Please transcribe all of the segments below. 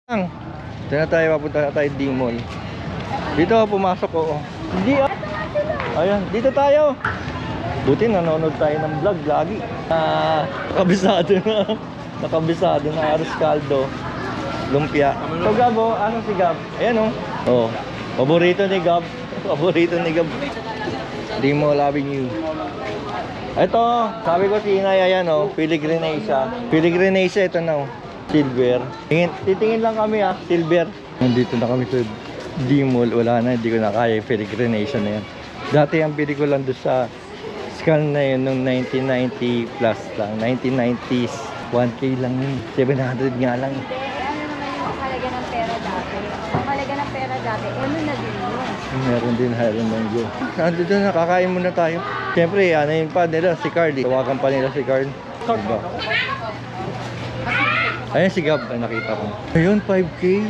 Dito na tayo, papunta na tayo D-Mall. Dito, pumasok ko. Hindi ah. Ayan, dito tayo. Buti nanonood tayo ng vlog lagi. Nakabisado na. Nakabisado na Aros Caldo. Lumpia. So Gabo, ano si Gab? Ayan oh. Oh, paborito ni Gab. Paborito ni Gab. D-Mall Avenue. Ito, sabi ko si Inay, ayan oh, Filigrenesia. Filigrenesia, ito na oh. Silver. Titingin lang kami ah, silver. Nandito na kami sa D-Mall. Wala na, hindi ko na kaya yung Filigrenesia na yan. Dati ang pili ko lang doon sa scan na yun nung 1990 plus lang. 1990s. 1K lang yun. 700 nga lang. Hindi, ano naman yung halaga ng pera dati. Ang halaga ng pera dati, ano na din yun? Meron din hiring mango. Nandito na, kakain muna tayo. Siyempre, ano yun pa nila, si Carl. Tawagan pa nila si Carl. Diba? Ayan si Gab, ay nakita ko. Ayun, 5K.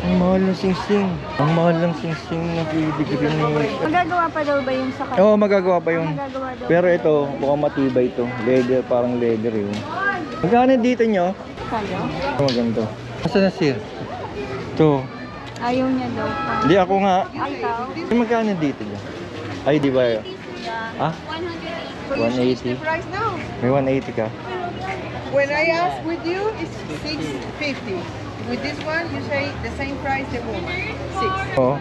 Ang mahal ng sing-sing. Ang mahal ng sing-sing na Filigrenesia. Magagawa pa daw ba yung sa kanya? Oo, magagawa pa yun. Magagawa daw. Pero ito, mukhang matibay ito. Leather, parang leather yun. Magkano dito nyo? Kaya? Oh, maganda. Asa na sir? Ito. Ayaw niya daw pa. Hindi ako nga. Ay, ikaw? Magkano dito nyo? Ay, di ba? Ah? 180. Price now. May 180 ka. When I ask with you, it's 650. With this one, you say the same price the woman. 6. Oo.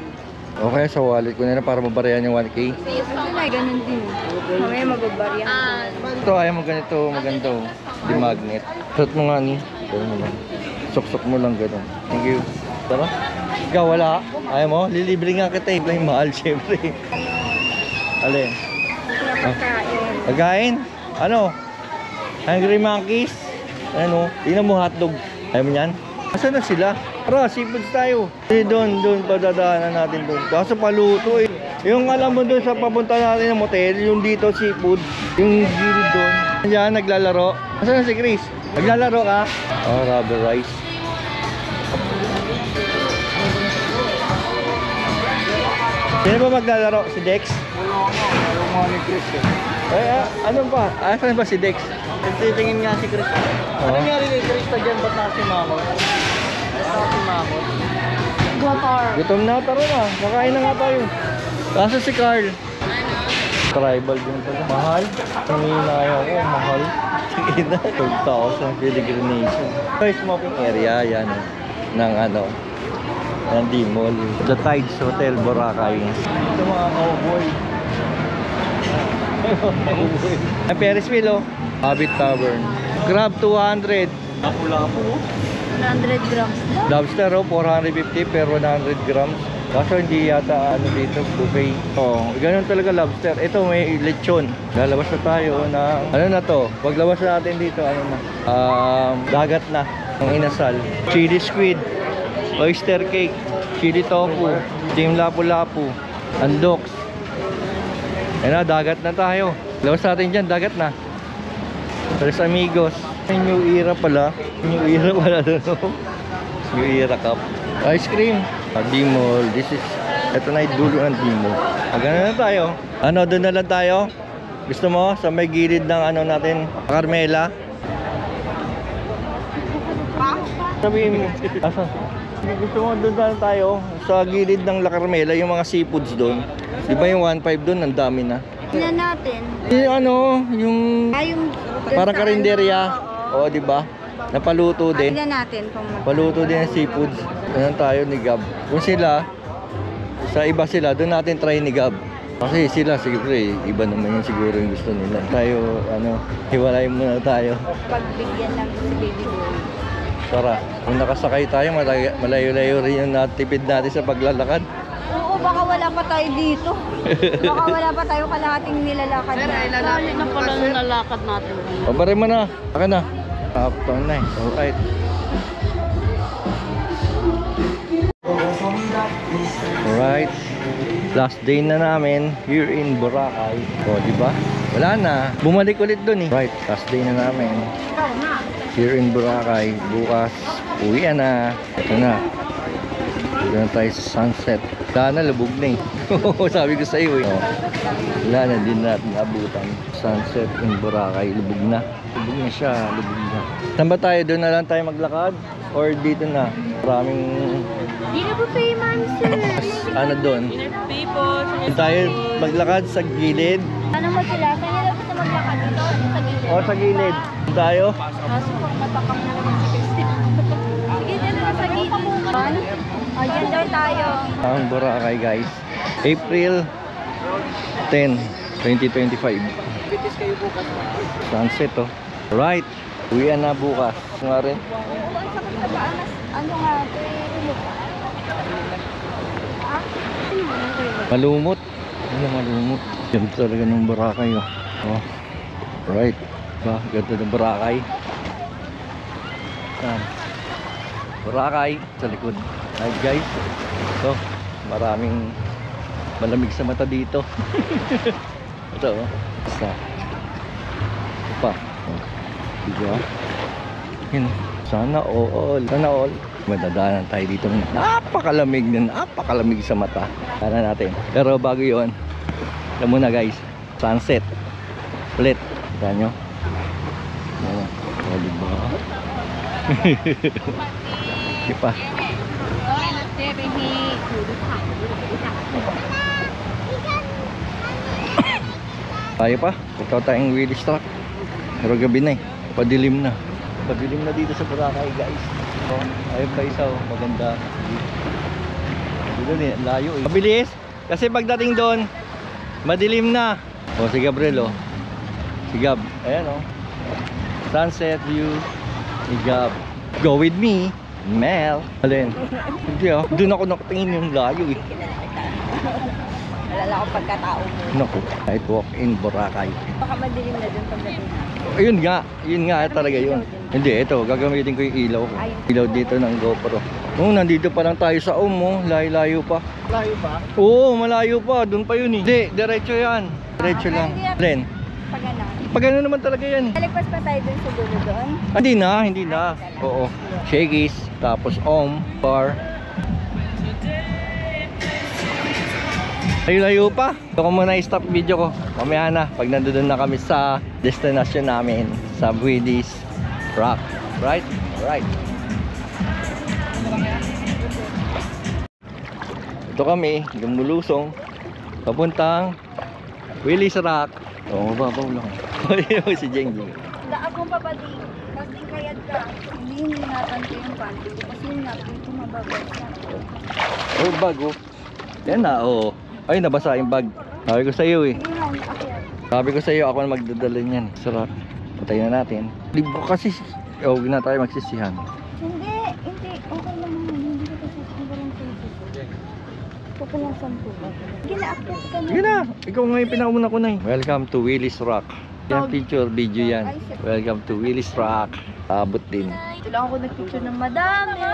Okay, sa wallet ko na lang para mabarehan yung 1K. Ito na, ganun din. Mamaya magbabarya. Ito, ayaw mo ganito, maganda oh. Di magnet. Suot mo nga ni. Gano'n mo lang. Suksok mo lang gano'n. Thank you. Tara. Ikaw wala. Ayaw mo? Lilibre nga kita eh. Yung mahal syempre. Alin? Pagkain. Pagkain? Ano? Hungry Monkeys? Ano? Tingnan mo hotdog. Ayaw mo yan? Asan na sila? Tara, seafoods tayo. Doon, padadaanan natin doon. Kaso paluto eh. Yung alam mo doon sa papunta natin ng motel, yung dito seafood, yung gilid doon. Yan, naglalaro. Asan na si Chris? Naglalaro ka? Oh, rubber rice. Sino ba maglalaro? Si Dex? Ayaw mo ni Chris eh. Ano ba? Asan ba si Dex? Nagtitingin nga si Chris. Ano nangyari kay Chris na dyan? Ba't nakasimamot? Nakasimamot? Gutom na, taro na. Makain na nga tayo. Kaso si Carl. Tribal din pala. Mahal. Nanginaya ko, mahal. Tingin na. 12,000 Filigrenesia. Ito smoking area, yan. Ng ano. Ng D-Mall. The Tides Hotel, Boracay. Ito mga cowboy. Ay, Ferris wheel oh. Habit Tavern. Crab 200. Lapu-lapu. 100 grams daw. Lobster oh, 450 per 100 grams. Kaso hindi yata ano dito, buffet. Oh, ganun talaga lobster. Ito may lechon. Lalabas na tayo na ano na to? Paglabas natin dito, ano na? Dagat na ng inasal. Chili squid, oyster cake, chili tofu, steam lapu-lapu, andoks. Ayan na, dagat na tayo. Labas natin dyan, dagat na. Tres amigos. New era pala. New era pala doon. New era cup. Ice cream. D-Mall. This is, ito na yung dulo ng D-Mall. Gano'n na tayo. Ano, doon na lang tayo? Gusto mo? Sa may gilid ng ano natin? Carmela. Sabihin mo. Asa? Gusto mo doon na lang tayo? Sa gilid ng La Carmela, yung mga seafoods doon. Di ba yung 1.5 doon? Ang dami na. Tingnan natin. Yung ano, yung Yung parang karinderya. Oo, di ba? Napaluto din. Tingnan natin kung Paluto din ng seafoods. Ganun tayo ni Gab. Kung sila, sa iba sila, doon natin try ni Gab. Kasi sila, siguro iba naman yung siguro yung gusto nila. Tayo, ano, hiwalay muna tayo. pagbigyan lang si baby boy. Tara, kung nakasakay tayo, malayo-layo rin yung natipid natin sa paglalakad. Oo, baka wala pa tayo dito. Baka wala pa tayo kalahating nilalakad na. Lalo na pala nilalakad natin. Pabari mo na. Akin na. Uptown na eh. Alright. Alright. Last day na namin here in Boracay. O, diba? Wala na. Bumalik ulit dun eh. Right. Last day na namin. Here in Boracay. Bukas, uwi na. Ito na. Dito na tayo sa sunset. Wala na, lubog na eh. Sabi ko sa iyo eh. Oh. Wala na, din natin abutan. Sunset in Boracay, lubog na. Lubog na siya, lubog na. Saan ba tayo? Doon na lang tayo maglakad? Or dito na? Maraming... Dito po kay ma'am, sir. Ano doon? Doon tayo maglakad sa gilid. Ano mo sila? Saan nila po sa maglakad? Dito? Sa gilid? O sa gilid. Doon tayo? Kaso pang matakam na naman si Christine. Sige, dyan na sa gilid. O, dyan daw tayo. Ang Boracay guys. April 10, 2025. Sunset oh. Right. Uwian na bukas. Nga rin. Ano nga? Malumot. Ano malumot? Yan talaga ng Boracay oh. Oh. Right. Ba, ganda ng Boracay. Yan. Boracay sa likod. Right guys. So, maraming malamig sa mata dito. Ito oh. Basta. Ito pa. Oh. Diba? Yun. Sana all. Sana all. Madadaanan tayo dito. Napakalamig sa mata. Sana natin. Pero bago yun, ito muna guys. Sunset. Ulit. Kita nyo? Ano? O, diba? Diba? Tayo pa. Ikaw tayong Willis truck. Pero gabi na eh. Padilim na. Padilim na dito sa Boracay guys. So, ayun pa isa oh. Maganda. Dito eh. Layo eh. Mabilis. Kasi pagdating doon, madilim na. O si Gabriel oh. Si Gab. Ayan oh. Sunset view. Si Gab. Go with me. Mel. Alin? Hindi oh. Doon ako nakatingin yung layo eh. Alala ko pagkatao mo. Naku. Night walk in Boracay. Baka madilim na dun pagdating na. Ayun nga, yun nga talaga yun. Hindi, ito, gagamitin ko yung ilaw ko. Ilaw dito ng GoPro. Oh, nandito pa lang tayo sa oh. Layo-layo pa. Layo pa? Oo, malayo pa. Doon pa yun eh. Hindi, diretso yan. Diretso lang. Len, Pag ano? pag ano naman talaga yan. Nalagpas pa tayo dun sa dulo doon. Hindi na. Oo. Shakey's, tapos bar. Layo-layo pa. Ito ko muna i-stop video ko. Mamaya na, pag nandoon na kami sa destination namin sa Willis Rock. Right? Right. Ito kami, lumulusong papuntang Willis Rock. Oo, babaw lang. Ayun si Jengi. Daan mo pa ba di? Kasi kayad ka. Hindi hinatan ko yung panty ko. Kasi yung napin ko mababasa. Oh, bago. Yan na, oo. Ay, nabasa yung bag. Sabi ko sa iyo eh. Hindi na, akyat. Sabi ko sa iyo, ako na magdadala niyan. Sarap. Patay na natin. Libo kasi, huwag na tayo magsisihan. Hindi. Okay lang naman. Hindi ko kasi sigurang safety. Pupunasan po ba? Gina-akyat ka na. Sige na, ikaw nga yung pinauna ko na eh. Welcome to Willis Rock. Yan picture, video yan. Welcome to Willis Rock. Abot din. Kailangan ko nag-picture ng madami.